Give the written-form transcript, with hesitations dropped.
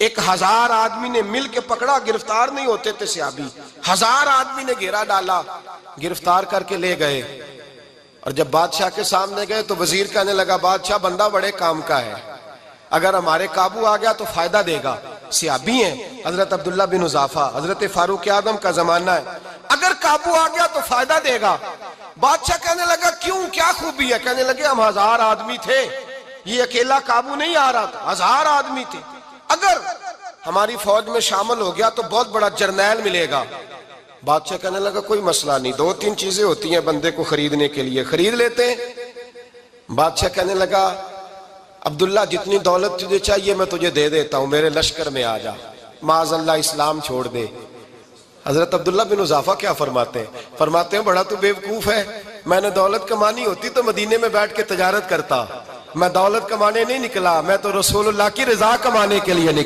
ایک 1000 آدمی نے مل کے پکڑا، گرفتار نہیں ہوتے تھے صحابی، 1000 آدمی نے گھیرا ڈالا، گرفتار کر کے لے گئے۔ اور جب بادشاہ کے سامنے گئے تو وزیر کہنے لگا بادشاہ بندہ بڑے کام کا ہے، اگر ہمارے قابو آ گیا تو فائدہ دے گا۔ صحابی ہیں، حضرت عبداللہ بن حذافہ، حضرت فاروق اعظم کا زمانہ ہے، اگر قابو آ گیا تو فائدہ دے گا۔ بادشاہ کہنے لگا کیوں، کیا خوبی ہے؟ کہنے لگے ہم 1000 آدمی تھے، یہ اکیلا قابو نہیں آ رہا تھا، 1000 آدمی تھے، اگر ہماری فوج میں شامل ہو گیا تو بہت بڑا جرنیل ملے گا۔ بادشاہ کہنے لگا کوئی مسئلہ نہیں، 2-3 چیزیں ہوتی ہیں بندے کو خریدنے کے لیے، خرید لیتے ہیں۔ بادشاہ کہنے لگا عبداللہ جتنی دولت تجھے چاہیے میں تجھے دے دیتا ہوں، میرے لشکر میں آ جا، معاذ اللہ اسلام چھوڑ دے۔ حضرت عبداللہ بن حذافہ کیا فرماتے ہیں؟ فرماتے ہیں بڑا تو بیوقوف ہے، میں نے دولت کمانی ہوتی تو مدینے میں بیٹھ کے تجارت کرتا، میں دولت کمانے نہیں نکلا، میں تو رسول اللہ کی رضا کمانے کے لیے نکلا۔